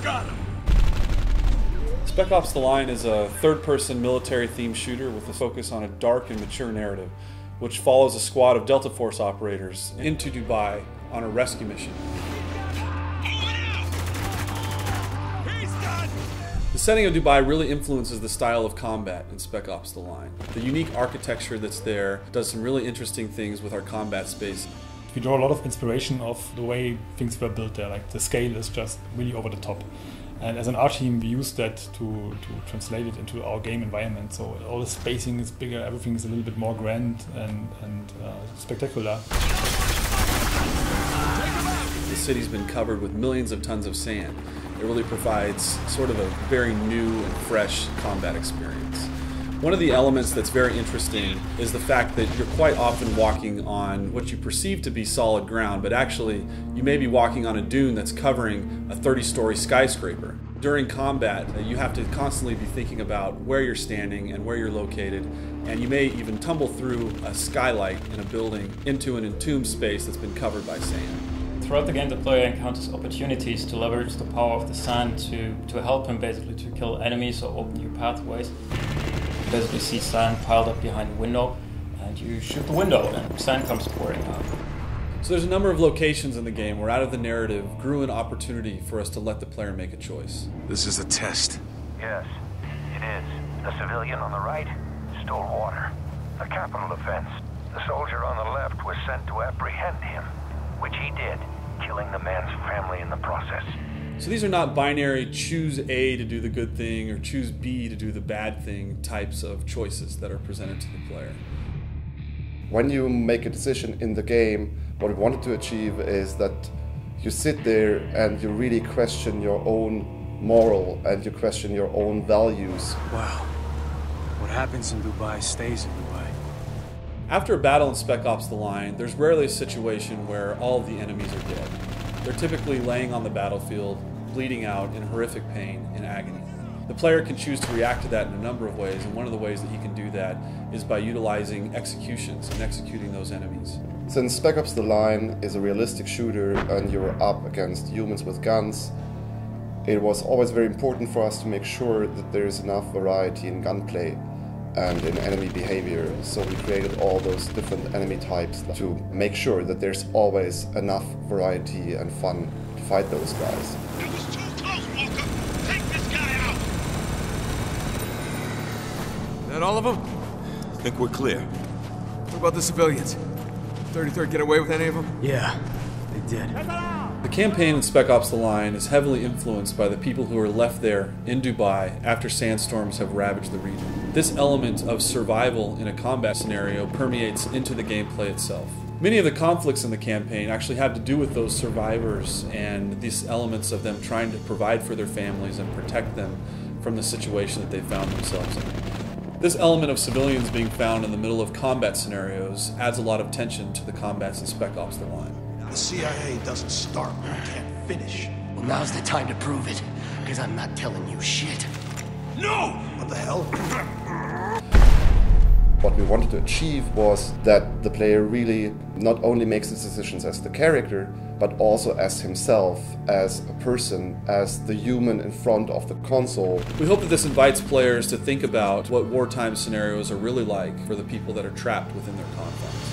Got him. Spec Ops: The Line is a third-person military-themed shooter with a focus on a dark and mature narrative, which follows a squad of Delta Force operators into Dubai on a rescue mission. The setting of Dubai really influences the style of combat in Spec Ops: The Line. The unique architecture that's there does some really interesting things with our combat space. We draw a lot of inspiration of the way things were built there, like the scale is just really over the top. And as an art team, we use that to translate it into our game environment. So all the spacing is bigger, everything is a little bit more grand and spectacular. The city's been covered with millions of tons of sand. It really provides sort of a very new and fresh combat experience. One of the elements that's very interesting is the fact that you're quite often walking on what you perceive to be solid ground, but actually you may be walking on a dune that's covering a 30-story skyscraper. During combat, you have to constantly be thinking about where you're standing and where you're located, and you may even tumble through a skylight in a building into an entombed space that's been covered by sand. Throughout the game, the player encounters opportunities to leverage the power of the sand to help him basically to kill enemies or open new pathways. You basically see sand piled up behind a window, and you shoot the window and sand comes pouring out. So there's a number of locations in the game where out of the narrative grew an opportunity for us to let the player make a choice. This is a test. Yes, it is. The civilian on the right stole water. A capital offense. The soldier on the left was sent to apprehend him, which he did, killing the man's family in the process. So these are not binary choose A to do the good thing or choose B to do the bad thing types of choices that are presented to the player. When you make a decision in the game, what we wanted to achieve is that you sit there and you really question your own moral and you question your own values. Wow. What happens in Dubai stays in Dubai. After a battle in Spec Ops: The Line, there's rarely a situation where all of the enemies are dead. They're typically laying on the battlefield, bleeding out in horrific pain and agony. The player can choose to react to that in a number of ways, and one of the ways that he can do that is by utilizing executions and executing those enemies. Since Spec Ops: The Line is a realistic shooter and you're up against humans with guns, it was always very important for us to make sure that there is enough variety in gunplay and in enemy behavior. So we created all those different enemy types to make sure that there's always enough variety and fun to fight those guys. It was too close, Walker. Take this guy out. Is that all of them? I think we're clear. What about the civilians? 33rd get away with any of them? Yeah, they did. The campaign in Spec Ops: The Line is heavily influenced by the people who are left there in Dubai after sandstorms have ravaged the region. This element of survival in a combat scenario permeates into the gameplay itself. Many of the conflicts in the campaign actually have to do with those survivors and these elements of them trying to provide for their families and protect them from the situation that they found themselves in. This element of civilians being found in the middle of combat scenarios adds a lot of tension to the combats in Spec Ops: The Line. The CIA doesn't start when it can't finish. Well, now's the time to prove it, because I'm not telling you shit. No! What the hell? What we wanted to achieve was that the player really not only makes his decisions as the character, but also as himself, as a person, as the human in front of the console. We hope that this invites players to think about what wartime scenarios are really like for the people that are trapped within their confines.